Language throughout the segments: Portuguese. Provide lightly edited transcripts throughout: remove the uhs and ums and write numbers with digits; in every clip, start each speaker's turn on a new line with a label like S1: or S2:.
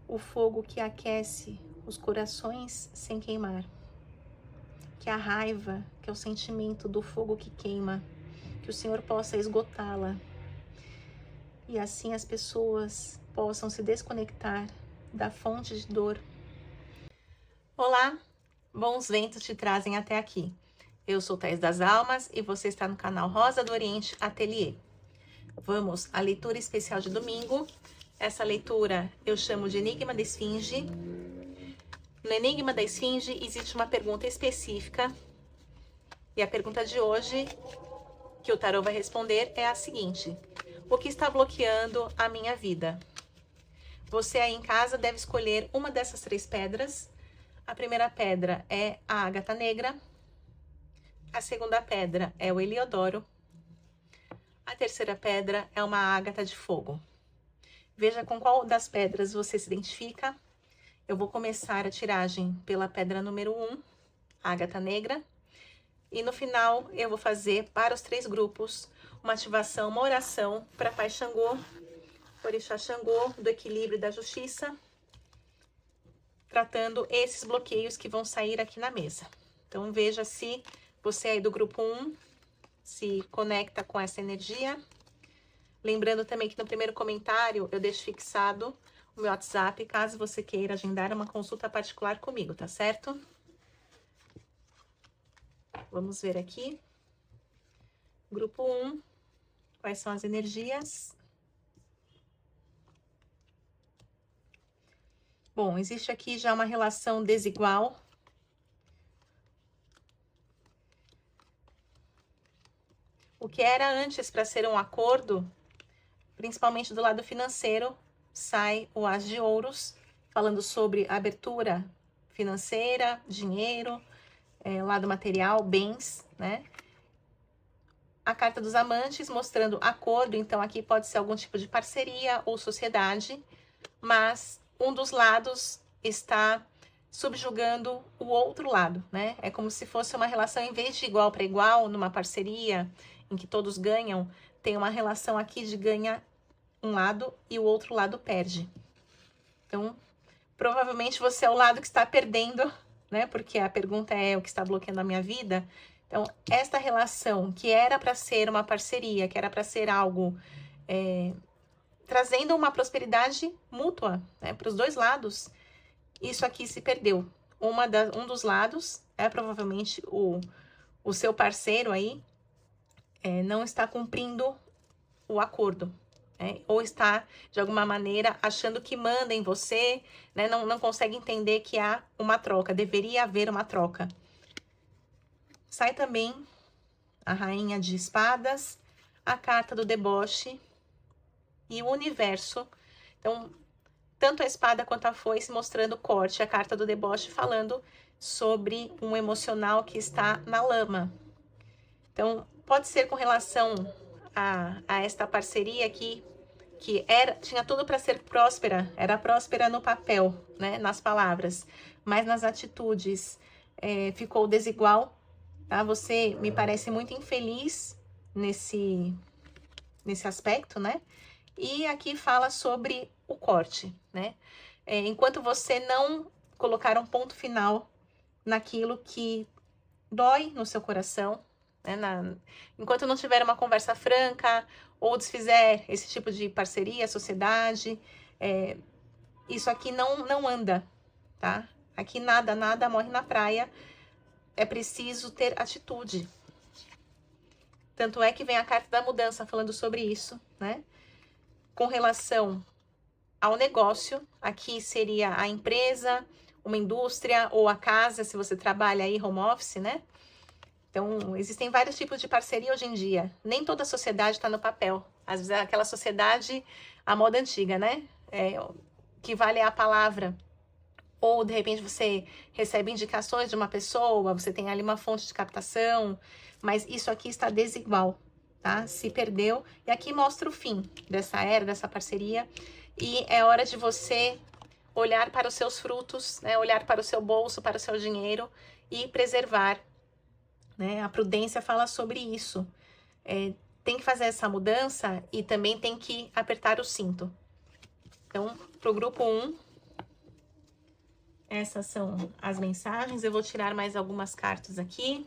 S1: o fogo que aquece os corações sem queimar. Que a raiva, que é o sentimento do fogo que queima, que o Senhor possa esgotá-la. E assim as pessoas possam se desconectar da fonte de dor. Olá, bons ventos te trazem até aqui. Eu sou Thaís das Almas e você está no canal Rosa do Oriente Ateliê. Vamos à leitura especial de domingo. Essa leitura eu chamo de Enigma da Esfinge. No Enigma da Esfinge existe uma pergunta específica. E a pergunta de hoje, que o tarô vai responder, é a seguinte: o que está bloqueando a minha vida? Você aí em casa deve escolher uma dessas 3 pedras. A primeira pedra é a ágata negra. A segunda pedra é o heliodoro. A terceira pedra é uma ágata de fogo. Veja com qual das pedras você se identifica. Eu vou começar a tiragem pela pedra número 1, ágata negra. E no final eu vou fazer para os 3 grupos uma ativação, uma oração para Pai Xangô, Orixá Xangô, do equilíbrio e da justiça, tratando esses bloqueios que vão sair aqui na mesa. Então veja se você aí do grupo 1 se conecta com essa energia. Lembrando também que no primeiro comentário eu deixo fixado o meu WhatsApp, caso você queira agendar uma consulta particular comigo, tá certo? Vamos ver aqui. Grupo 1, quais são as energias? Bom, existe aqui já uma relação desigual. O que era antes para ser um acordo, principalmente do lado financeiro, sai o As de Ouros, falando sobre abertura financeira, dinheiro, lado material, bens, né? A carta dos amantes mostrando acordo, então aqui pode ser algum tipo de parceria ou sociedade, mas um dos lados está subjugando o outro lado, né? É como se fosse uma relação, em vez de igual para igual, numa parceria em que todos ganham, tem uma relação aqui de ganha um lado e o outro lado perde. Então, provavelmente você é o lado que está perdendo, né? Porque a pergunta é o que está bloqueando a minha vida. Então, esta relação que era para ser uma parceria, que era para ser algo trazendo uma prosperidade mútua, né, para os 2 lados, isso aqui se perdeu. Um dos lados, provavelmente o seu parceiro aí, não está cumprindo o acordo, né, ou está, de alguma maneira, achando que manda em você, né, não consegue entender que há uma troca, deveria haver uma troca. Sai também a Rainha de Espadas, a carta do deboche e o universo. Então, tanto a espada quanto a foice mostrando corte, a carta do deboche falando sobre um emocional que está na lama. Então, pode ser com relação a esta parceria aqui, que tinha tudo para ser próspera, era próspera no papel, né, nas palavras, mas nas atitudes ficou desigual, tá? Você me parece muito infeliz nesse aspecto, né? E aqui fala sobre o corte, né? Enquanto você não colocar um ponto final naquilo que dói no seu coração, né? Enquanto não tiver uma conversa franca ou desfizer esse tipo de parceria, sociedade, isso aqui não anda, tá? Aqui nada morre na praia, é preciso ter atitude. Tanto é que vem a carta da mudança falando sobre isso, né? Com relação ao negócio, aqui seria a empresa, uma indústria ou a casa, se você trabalha aí home office, né? Então, existem vários tipos de parceria hoje em dia. Nem toda sociedade está no papel. Às vezes é aquela sociedade, a moda antiga, né? Que vale a palavra. Ou, de repente, você recebe indicações de uma pessoa, você tem ali uma fonte de captação, mas isso aqui está desigual, tá? Se perdeu. E aqui mostra o fim dessa era, dessa parceria. E é hora de você olhar para os seus frutos, né? Olhar para o seu bolso, para o seu dinheiro e preservar, né? A prudência fala sobre isso. Tem que fazer essa mudança e também tem que apertar o cinto. Então, para o grupo 1, Essas são as mensagens. Eu vou tirar mais algumas cartas aqui.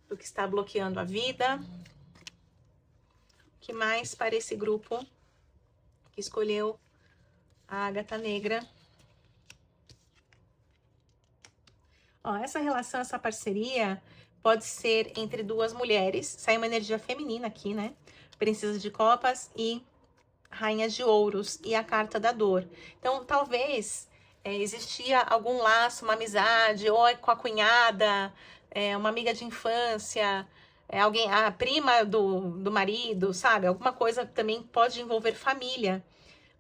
S1: Do que está bloqueando a vida. O que mais para esse grupo que escolheu a ágata negra? Ó, essa relação, essa parceria pode ser entre duas mulheres. Sai uma energia feminina aqui, né? Princesa de Copas e Rainha de Ouros e a carta da dor. Então, talvez existia algum laço, uma amizade, ou com a cunhada, uma amiga de infância, alguém, a prima do marido, sabe? Alguma coisa também pode envolver família.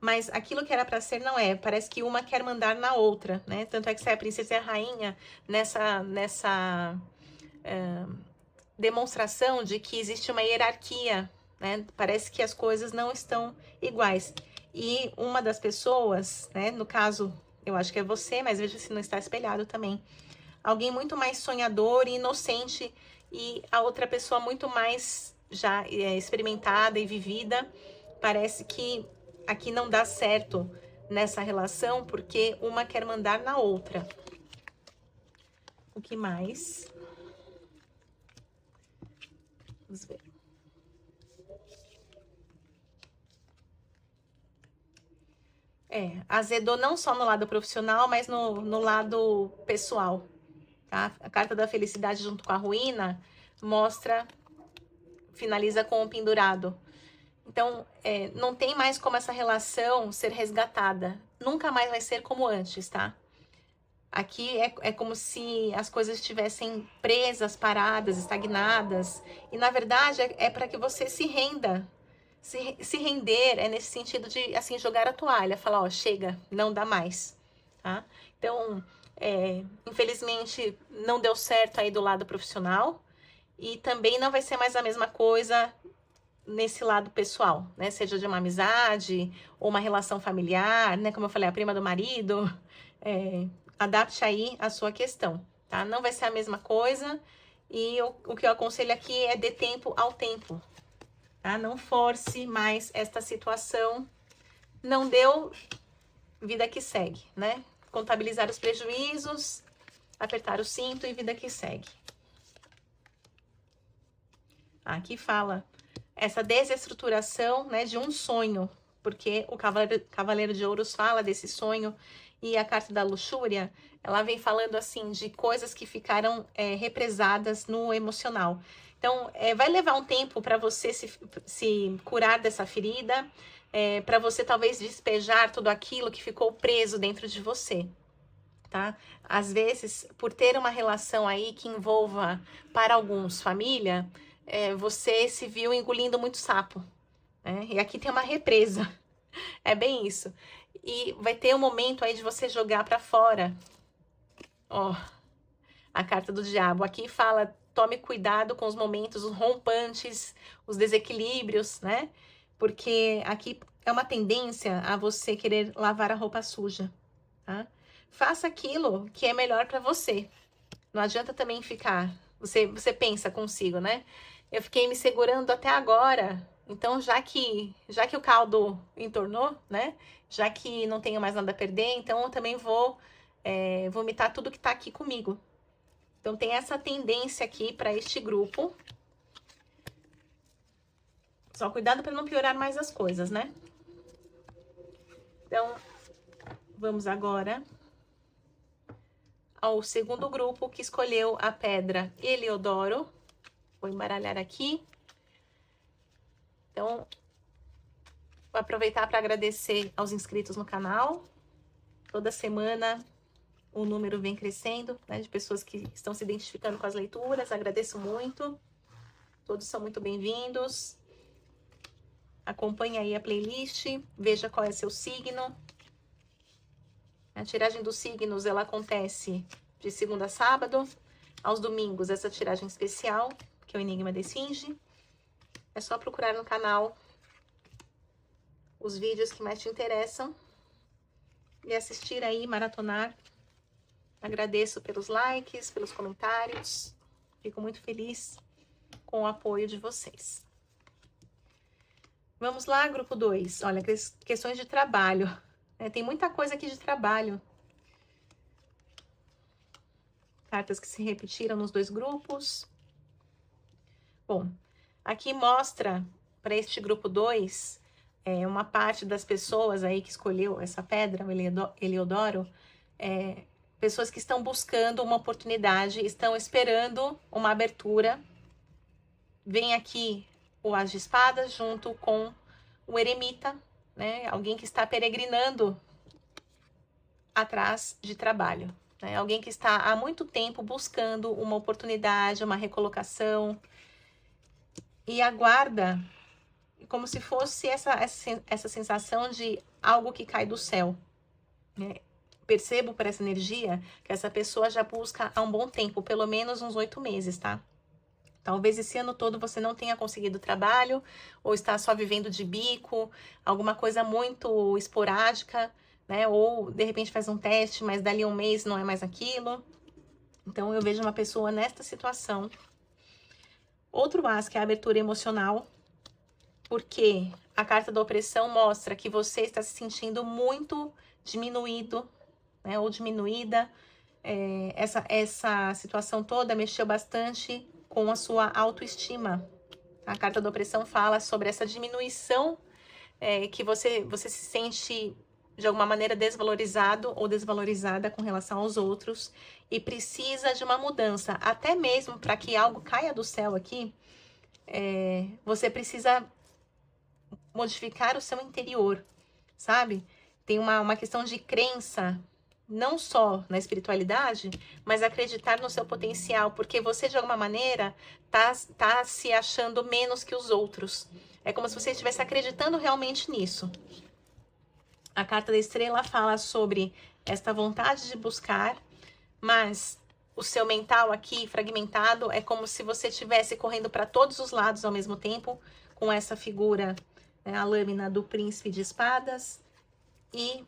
S1: Mas aquilo que era para ser não é. Parece que uma quer mandar na outra, né? Tanto é que sai a princesa e a rainha nessa demonstração de que existe uma hierarquia, né? Parece que as coisas não estão iguais. E uma das pessoas, né? No caso, eu acho que é você, mas veja se não está espelhado também. Alguém muito mais sonhador e inocente e a outra pessoa muito mais já experimentada e vivida. Parece que aqui não dá certo nessa relação porque uma quer mandar na outra. O que mais? Vamos ver. Azedou não só no lado profissional, mas no lado pessoal, tá? A carta da felicidade junto com a ruína mostra, finaliza com o pendurado. Então, não tem mais como essa relação ser resgatada. Nunca mais vai ser como antes, tá? Aqui é como se as coisas estivessem presas, paradas, estagnadas. E, na verdade, é para que você se renda. Se render é nesse sentido de, assim, jogar a toalha. Falar, ó, chega, não dá mais, tá? Então, infelizmente, não deu certo aí do lado profissional. E também não vai ser mais a mesma coisa nesse lado pessoal, né? Seja de uma amizade ou uma relação familiar, né? Como eu falei, a prima do marido. Adapte aí a sua questão, tá? Não vai ser a mesma coisa. E o que eu aconselho aqui é dê tempo ao tempo, tá? Não force mais esta situação. Não deu, vida que segue, né? Contabilizar os prejuízos, apertar o cinto e vida que segue. Aqui fala essa desestruturação, né, de um sonho, porque o Cavaleiro de Ouros fala desse sonho e a carta da luxúria, ela vem falando assim de coisas que ficaram represadas no emocional. Então, vai levar um tempo para você se curar dessa ferida, para você talvez despejar tudo aquilo que ficou preso dentro de você, tá? Às vezes, por ter uma relação aí que envolva, para alguns, família, você se viu engolindo muito sapo, né? E aqui tem uma represa, é bem isso. E vai ter um momento aí de você jogar para fora. Ó, a carta do diabo. Aqui fala, tome cuidado com os momentos, os rompantes, os desequilíbrios, né? Porque aqui é uma tendência a você querer lavar a roupa suja, tá? Faça aquilo que é melhor para você. Não adianta também ficar... Você pensa consigo, né? Eu fiquei me segurando até agora, então já que o caldo entornou, né? Já que não tenho mais nada a perder, então eu também vou vomitar tudo que tá aqui comigo. Então tem essa tendência aqui para este grupo. Só cuidado para não piorar mais as coisas, né? Então, vamos agora ao segundo grupo que escolheu a pedra Heliodoro. Vou embaralhar aqui. Então, vou aproveitar para agradecer aos inscritos no canal. Toda semana o número vem crescendo, né, de pessoas que estão se identificando com as leituras. Agradeço muito. Todos são muito bem-vindos. Acompanhe aí a playlist, veja qual é seu signo. A tiragem dos signos, ela acontece de segunda a sábado. Aos domingos, essa tiragem especial, que é o Enigma da Esfinge. É só procurar no canal os vídeos que mais te interessam e assistir aí, maratonar. Agradeço pelos likes, pelos comentários. Fico muito feliz com o apoio de vocês. Vamos lá, grupo 2. Olha, questões de trabalho. Tem muita coisa aqui de trabalho. Cartas que se repetiram nos dois grupos. Bom, aqui mostra para este grupo 2, uma parte das pessoas aí que escolheu essa pedra, o Heliodoro, pessoas que estão buscando uma oportunidade, estão esperando uma abertura. Vem aqui o As de Espadas junto com o Eremita, né? Alguém que está peregrinando atrás de trabalho, né? Alguém que está há muito tempo buscando uma oportunidade, uma recolocação e aguarda como se fosse essa sensação de algo que cai do céu, né? Percebo por essa energia que essa pessoa já busca há um bom tempo, pelo menos uns 8 meses, tá? Talvez esse ano todo você não tenha conseguido trabalho, ou está só vivendo de bico, alguma coisa muito esporádica, né? Ou de repente faz um teste, mas dali a um mês não é mais aquilo. Então eu vejo uma pessoa nesta situação. Outro as, que é a abertura emocional, porque a carta da opressão mostra que você está se sentindo muito diminuído, né? Ou diminuída. Essa situação toda mexeu bastante com a sua autoestima. A carta da opressão fala sobre essa diminuição, que você se sente de alguma maneira desvalorizado ou desvalorizada com relação aos outros e precisa de uma mudança. Até mesmo para que algo caia do céu aqui, você precisa modificar o seu interior, sabe? Tem uma questão de crença, não só na espiritualidade, mas acreditar no seu potencial, porque você, de alguma maneira, tá se achando menos que os outros. É como se você estivesse acreditando realmente nisso. A carta da estrela fala sobre esta vontade de buscar, mas o seu mental aqui fragmentado é como se você estivesse correndo para todos os lados ao mesmo tempo, com essa figura, né, a lâmina do príncipe de espadas, e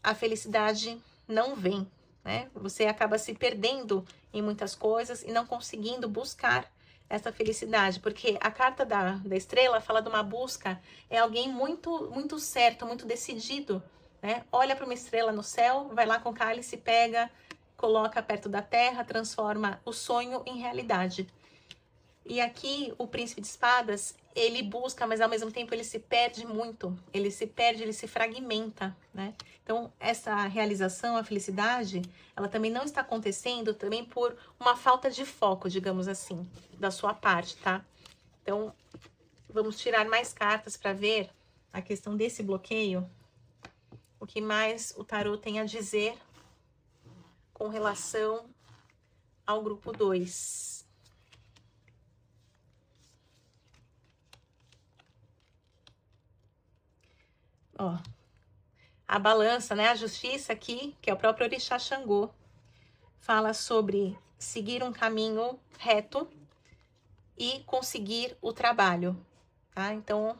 S1: a felicidade não vem, né? Você acaba se perdendo em muitas coisas e não conseguindo buscar essa felicidade, porque a carta da estrela fala de uma busca, é alguém muito certo, muito decidido, né? Olha para uma estrela no céu, vai lá com o cálice, pega, coloca perto da terra, transforma o sonho em realidade. E aqui o príncipe de espadas, ele busca, mas ao mesmo tempo ele se perde muito, ele se perde, ele se fragmenta, né? Então essa realização, a felicidade, ela também não está acontecendo também por uma falta de foco, digamos assim, da sua parte, tá? Então vamos tirar mais cartas para ver a questão desse bloqueio, o que mais o tarô tem a dizer com relação ao grupo 2. Ó, a balança, né? A justiça aqui, que é o próprio Orixá Xangô, fala sobre seguir um caminho reto e conseguir o trabalho, tá? Então,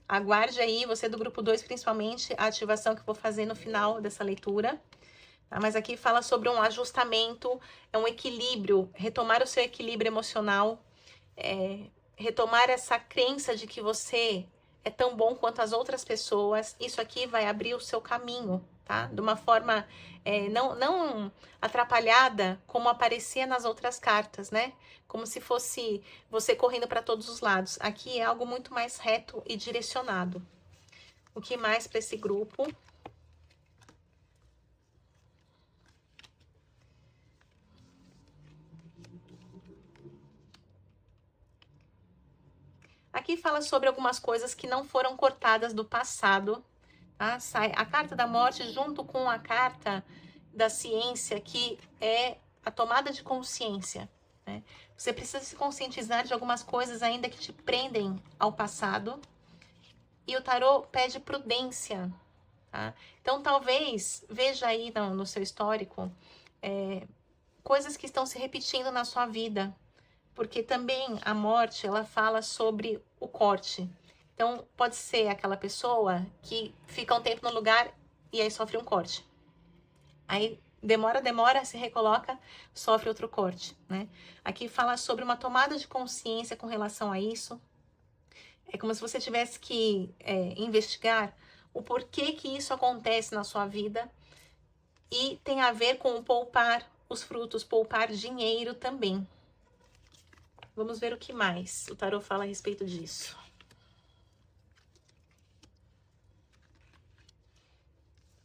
S1: aguarde aí, você do grupo 2, principalmente, a ativação que eu vou fazer no final dessa leitura. Tá? Mas aqui fala sobre um ajustamento, um equilíbrio, retomar o seu equilíbrio emocional, retomar essa crença de que você é tão bom quanto as outras pessoas. Isso aqui vai abrir o seu caminho, tá? De uma forma não atrapalhada como aparecia nas outras cartas, né? Como se fosse você correndo para todos os lados. Aqui é algo muito mais reto e direcionado. O que mais para esse grupo? Aqui fala sobre algumas coisas que não foram cortadas do passado, tá? Sai a carta da morte junto com a carta da ciência, que é a tomada de consciência, né? Você precisa se conscientizar de algumas coisas ainda que te prendem ao passado. E o tarô pede prudência, tá? Então, talvez, veja aí no seu histórico, coisas que estão se repetindo na sua vida. Porque também a morte, ela fala sobre o corte. Então, pode ser aquela pessoa que fica um tempo no lugar e aí sofre um corte. Aí demora, se recoloca, sofre outro corte, né? Aqui fala sobre uma tomada de consciência com relação a isso. É como se você tivesse que investigar o porquê que isso acontece na sua vida. E tem a ver com poupar os frutos, poupar dinheiro também. Vamos ver o que mais o tarô fala a respeito disso.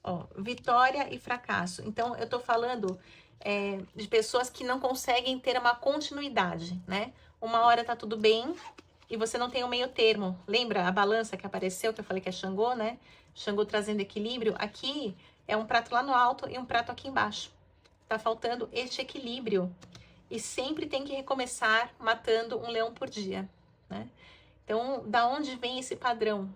S1: Ó, vitória e fracasso. Então, eu tô falando de pessoas que não conseguem ter uma continuidade, né? Uma hora tá tudo bem e você não tem o meio termo. Lembra a balança que apareceu, que eu falei que é Xangô, né? Xangô trazendo equilíbrio. Aqui é um prato lá no alto e um prato aqui embaixo. Tá faltando este equilíbrio. E sempre tem que recomeçar matando um leão por dia, né? Então, da onde vem esse padrão?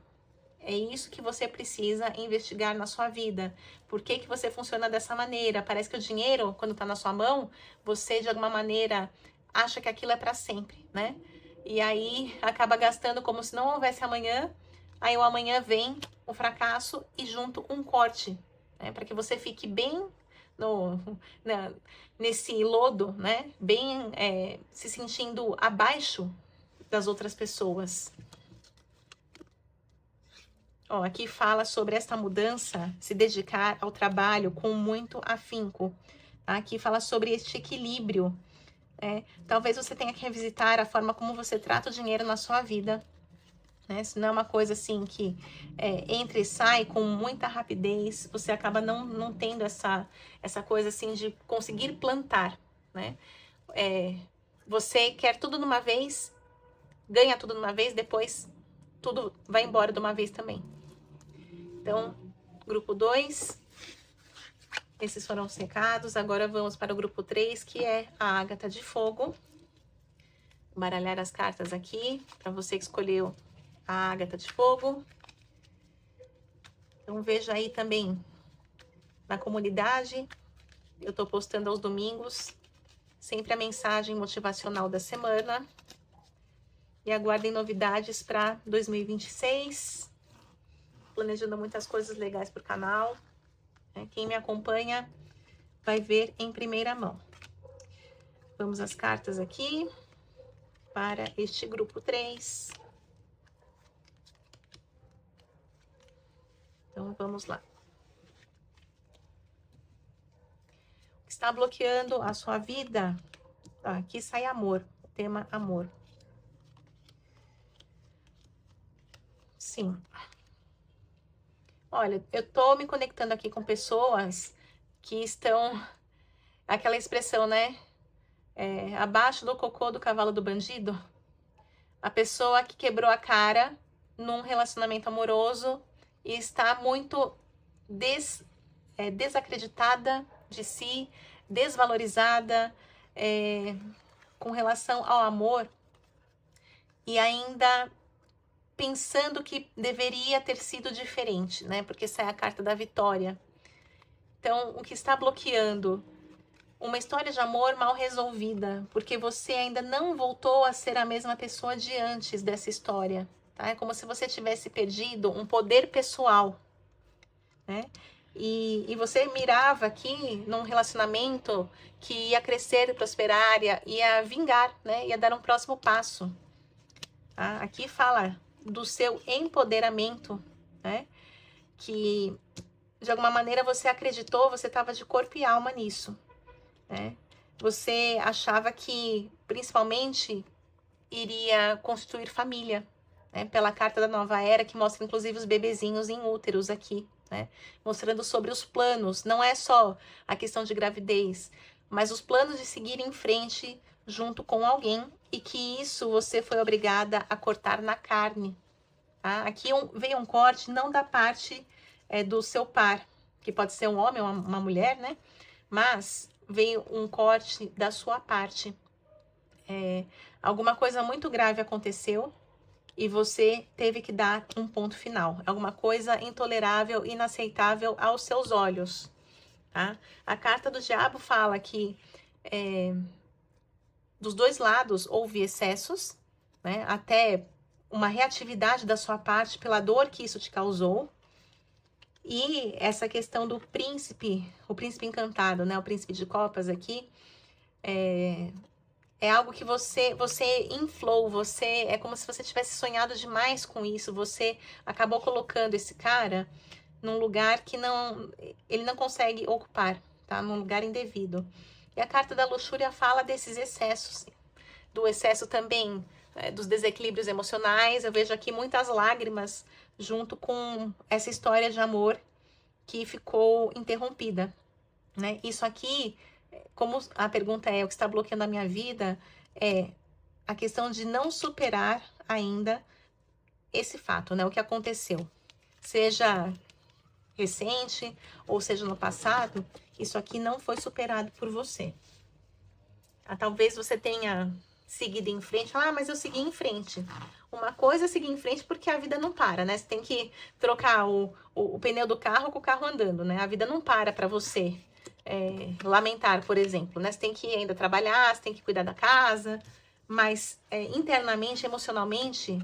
S1: É isso que você precisa investigar na sua vida. Por que que você funciona dessa maneira? Parece que o dinheiro, quando tá na sua mão, você de alguma maneira acha que aquilo é para sempre, né? E aí acaba gastando como se não houvesse amanhã. Aí o amanhã vem o fracasso e junto um corte, né? Para que você fique bem nesse lodo, né? Bem se sentindo abaixo das outras pessoas. Ó, aqui fala sobre esta mudança, se dedicar ao trabalho com muito afinco. Tá? Aqui fala sobre este equilíbrio. Talvez você tenha que revisitar a forma como você trata o dinheiro na sua vida. Né? Se não é uma coisa assim que entra e sai com muita rapidez, você acaba não tendo essa coisa assim de conseguir plantar. Né? Você quer tudo de uma vez, ganha tudo de uma vez, depois tudo vai embora de uma vez também. Então, grupo 2, esses foram os recados. Agora vamos para o grupo 3, que é a Ágata de Fogo. Vou baralhar as cartas aqui, para você que escolheu a Ágata de Fogo. Então, veja aí também na comunidade. Eu tô postando aos domingos, sempre a mensagem motivacional da semana. E aguardem novidades para 2026. Planejando muitas coisas legais para o canal. Quem me acompanha vai ver em primeira mão. Vamos às cartas aqui para este grupo 3. Então, vamos lá. O que está bloqueando a sua vida? Aqui sai amor, o tema amor. Sim. Olha, eu tô me conectando aqui com pessoas que estão... Aquela expressão, né? Abaixo do cocô do cavalo do bandido. A pessoa que quebrou a cara num relacionamento amoroso e está muito desacreditada de si, desvalorizada com relação ao amor e ainda pensando que deveria ter sido diferente, né? Porque sai a carta da vitória. Então, o que está bloqueando? Uma história de amor mal resolvida, porque você ainda não voltou a ser a mesma pessoa de antes dessa história, tá? É como se você tivesse perdido um poder pessoal, né? E você mirava aqui num relacionamento que ia crescer, prosperar, ia vingar, né? Ia dar um próximo passo. Tá? Aqui fala do seu empoderamento, né? Que de alguma maneira você acreditou, você estava de corpo e alma nisso, né? Você achava que, principalmente, iria constituir família, né? Pela carta da nova era, que mostra inclusive os bebezinhos em úteros aqui, né? Mostrando sobre os planos, não é só a questão de gravidez, mas os planos de seguir em frente junto com alguém e que isso você foi obrigada a cortar na carne. Tá? Aqui veio um corte não da parte do seu par, que pode ser um homem ou uma mulher, né? Mas veio um corte da sua parte. Alguma coisa muito grave aconteceu e você teve que dar um ponto final. Alguma coisa intolerável, inaceitável aos seus olhos. Tá? A carta do diabo fala que dos dois lados houve excessos, né? Até uma reatividade da sua parte pela dor que isso te causou. E essa questão do príncipe, o príncipe encantado, né? O príncipe de copas aqui, É algo que você inflou, é como se você tivesse sonhado demais com isso, você acabou colocando esse cara num lugar que ele não consegue ocupar, tá? Num lugar indevido. E a carta da luxúria fala desses excessos, do excesso também, dos desequilíbrios emocionais. Eu vejo aqui muitas lágrimas junto com essa história de amor que ficou interrompida, né? Isso aqui, como a pergunta é o que está bloqueando a minha vida, é a questão de não superar ainda esse fato, né? O que aconteceu. Seja recente, ou seja no passado, isso aqui não foi superado por você. Talvez você tenha seguido em frente, mas eu segui em frente. Uma coisa é seguir em frente porque a vida não para, né? Você tem que trocar o pneu do carro com o carro andando, né? A vida não para você lamentar, por exemplo, né? Você tem que ainda trabalhar, você tem que cuidar da casa, mas internamente, emocionalmente,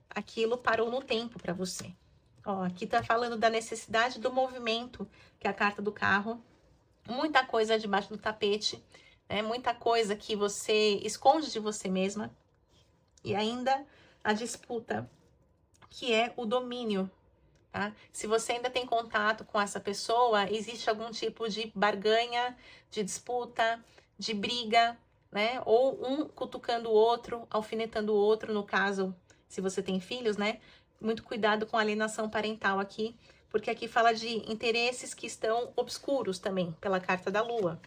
S1: aquilo parou no tempo para você. Ó, aqui tá falando da necessidade do movimento, que é a carta do carro. Muita coisa debaixo do tapete, né? Muita coisa que você esconde de você mesma. E ainda a disputa, que é o domínio, tá? Se você ainda tem contato com essa pessoa, existe algum tipo de barganha, de disputa, de briga, né? Ou um cutucando o outro, alfinetando o outro, no caso, se você tem filhos, né? Muito cuidado com a alienação parental aqui, porque aqui fala de interesses que estão obscuros também, pela carta da Lua.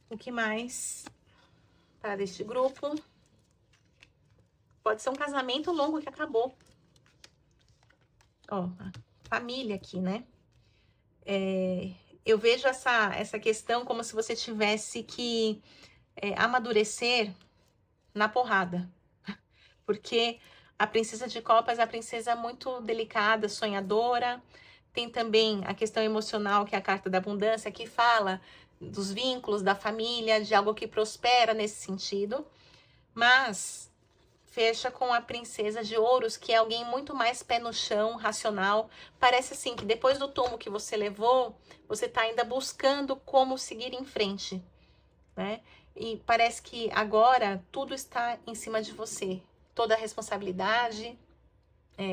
S1: O que mais para este grupo? Pode ser um casamento longo que acabou. Ó, família aqui, né? Eu vejo essa questão como se você tivesse que amadurecer na porrada. Porque a princesa de copas é a princesa muito delicada, sonhadora. Tem também a questão emocional, que é a carta da abundância, que fala dos vínculos, da família, de algo que prospera nesse sentido. Mas fecha com a princesa de ouros, que é alguém muito mais pé no chão, racional. Parece assim que depois do tombo que você levou, você está ainda buscando como seguir em frente, né? E parece que agora tudo está em cima de você. Toda a responsabilidade,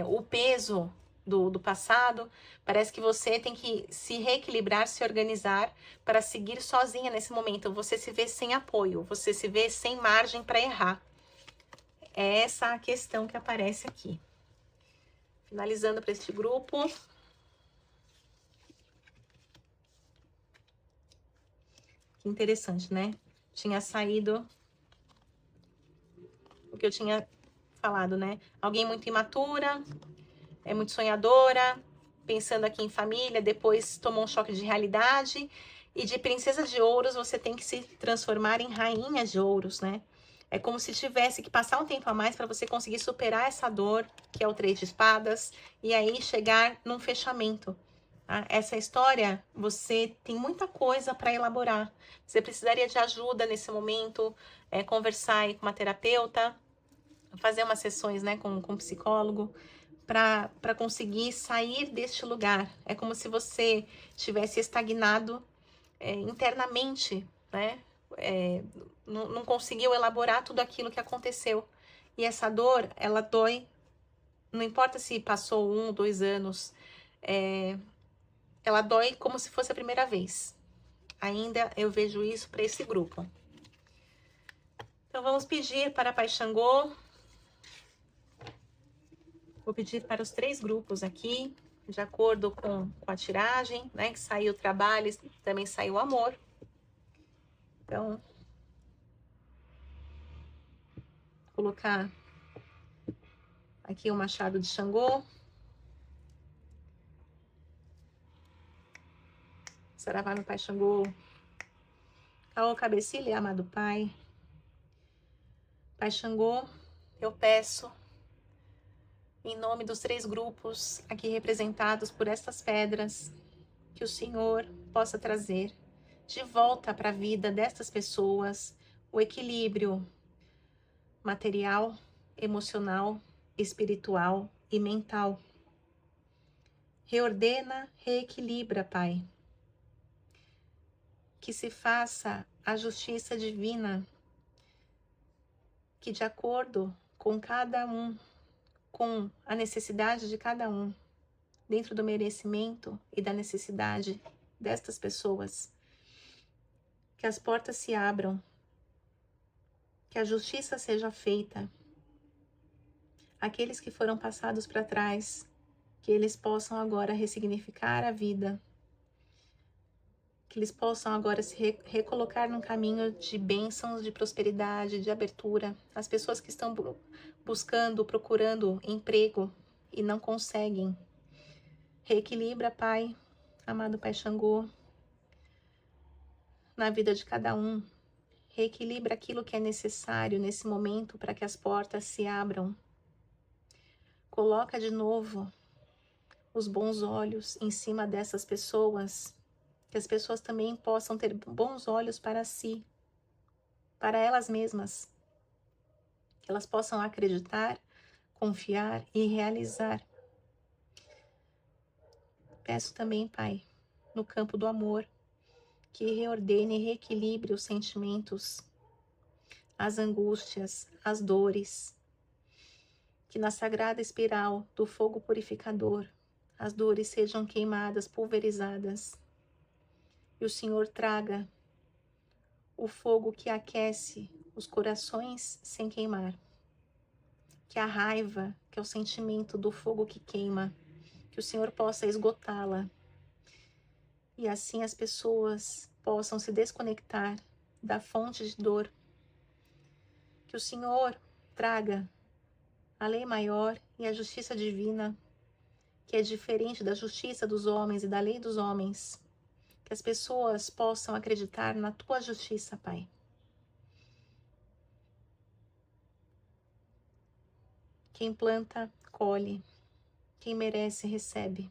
S1: o peso do passado. Parece que você tem que se reequilibrar, se organizar para seguir sozinha nesse momento. Você se vê sem apoio, você se vê sem margem para errar. É essa a questão que aparece aqui. Finalizando para este grupo. Que interessante, né? Tinha saído o que eu tinha falado, né? Alguém muito imatura, muito sonhadora, pensando aqui em família, depois tomou um choque de realidade. E de princesa de ouros, você tem que se transformar em rainha de ouros, né? É como se tivesse que passar um tempo a mais para você conseguir superar essa dor, que é o 3 de espadas, e aí chegar num fechamento. Tá? Essa história, você tem muita coisa para elaborar. Você precisaria de ajuda nesse momento, conversar aí com uma terapeuta, fazer umas sessões, né, com um psicólogo, para conseguir sair deste lugar. É como se você tivesse estagnado internamente, né? Não conseguiu elaborar tudo aquilo que aconteceu. E essa dor, ela dói, não importa se passou 1 ou 2 anos, ela dói como se fosse a primeira vez. Ainda eu vejo isso para esse grupo. Então, vamos pedir para a Pai Xangô. Vou pedir para os 3 grupos aqui, de acordo com a tiragem, né? Que saiu o trabalho, também saiu o amor. Então, colocar aqui o machado de Xangô. Saravá, meu Pai Xangô. Caô, cabecilha, amado Pai. Pai Xangô, eu peço, em nome dos 3 grupos aqui representados por estas pedras, que o Senhor possa trazer de volta para a vida destas pessoas o equilíbrio material, emocional, espiritual e mental. Reordena, reequilibra, Pai. Que se faça a justiça divina, que de acordo com cada um, com a necessidade de cada um, dentro do merecimento e da necessidade destas pessoas, que as portas se abram, que a justiça seja feita, aqueles que foram passados para trás, que eles possam agora ressignificar a vida, que eles possam agora se recolocar num caminho de bênçãos, de prosperidade, de abertura. As pessoas que estão buscando, procurando emprego e não conseguem. Reequilibra, Pai, amado Pai Xangô, na vida de cada um. Reequilibra aquilo que é necessário nesse momento para que as portas se abram. Coloca de novo os bons olhos em cima dessas pessoas, que as pessoas também possam ter bons olhos para si, para elas mesmas, que elas possam acreditar, confiar e realizar. Peço também, Pai, no campo do amor, que reordene e reequilibre os sentimentos, as angústias, as dores, que na sagrada espiral do fogo purificador, as dores sejam queimadas, pulverizadas, e o Senhor traga o fogo que aquece os corações sem queimar. Que a raiva, que é o sentimento do fogo que queima, que o Senhor possa esgotá-la. E assim as pessoas possam se desconectar da fonte de dor. Que o Senhor traga a lei maior e a justiça divina, que é diferente da justiça dos homens e da lei dos homens. Que as pessoas possam acreditar na tua justiça, Pai. Quem planta, colhe. Quem merece, recebe.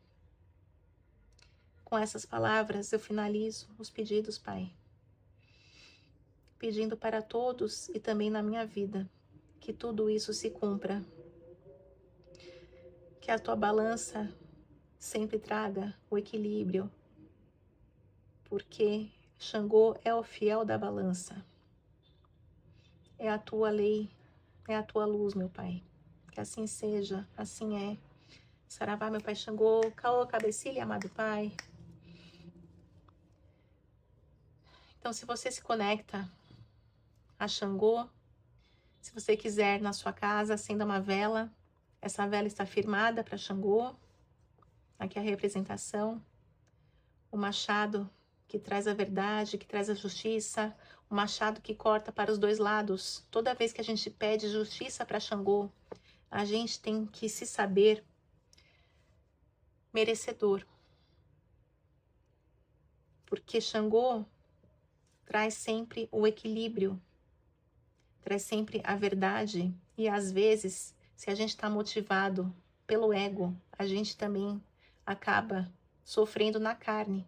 S1: Com essas palavras, eu finalizo os pedidos, Pai. Pedindo para todos e também na minha vida, que tudo isso se cumpra. Que a tua balança sempre traga o equilíbrio, porque Xangô é o fiel da balança. É a tua lei, é a tua luz, meu Pai. Que assim seja, assim é. Saravá, meu Pai Xangô, Caô, Cabecilha, amado Pai. Então, se você se conecta a Xangô, se você quiser na sua casa, acenda uma vela. Essa vela está firmada para Xangô. Aqui é a representação. O machado que traz a verdade, que traz a justiça. O machado que corta para os dois lados. Toda vez que a gente pede justiça para Xangô, a gente tem que se saber merecedor. Porque Xangô traz sempre o equilíbrio, traz sempre a verdade. E às vezes, se a gente está motivado pelo ego, a gente também acaba sofrendo na carne.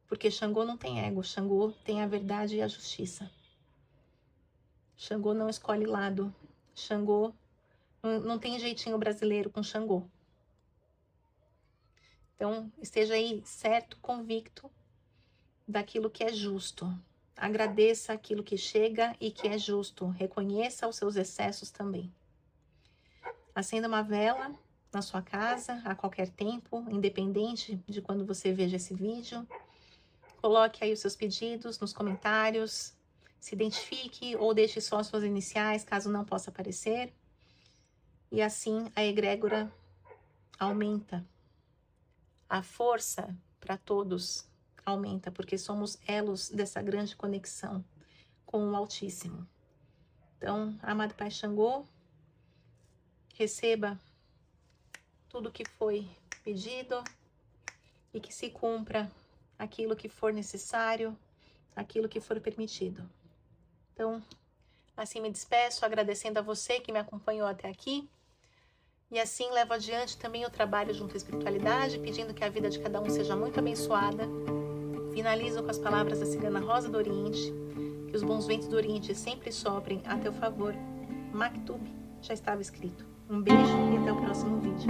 S1: Porque Xangô não tem ego, Xangô tem a verdade e a justiça. Xangô não escolhe lado. Xangô não tem jeitinho brasileiro com Xangô. Então, esteja aí certo, convicto daquilo que é justo. Agradeça aquilo que chega e que é justo. Reconheça os seus excessos também. Acenda uma vela na sua casa, a qualquer tempo, independente de quando você veja esse vídeo. Coloque aí os seus pedidos nos comentários. Se identifique ou deixe só as suas iniciais, caso não possa aparecer. E assim a egrégora aumenta. A força para todos aumenta, porque somos elos dessa grande conexão com o Altíssimo. Então, amado Pai Xangô, receba tudo que foi pedido e que se cumpra aquilo que for necessário, aquilo que for permitido. Então, assim me despeço, agradecendo a você que me acompanhou até aqui. E assim levo adiante também o trabalho junto à espiritualidade, pedindo que a vida de cada um seja muito abençoada. Finalizo com as palavras da cigana Rosa do Oriente, que os bons ventos do Oriente sempre soprem a teu favor. Maktub, já estava escrito. Um beijo e até o próximo vídeo.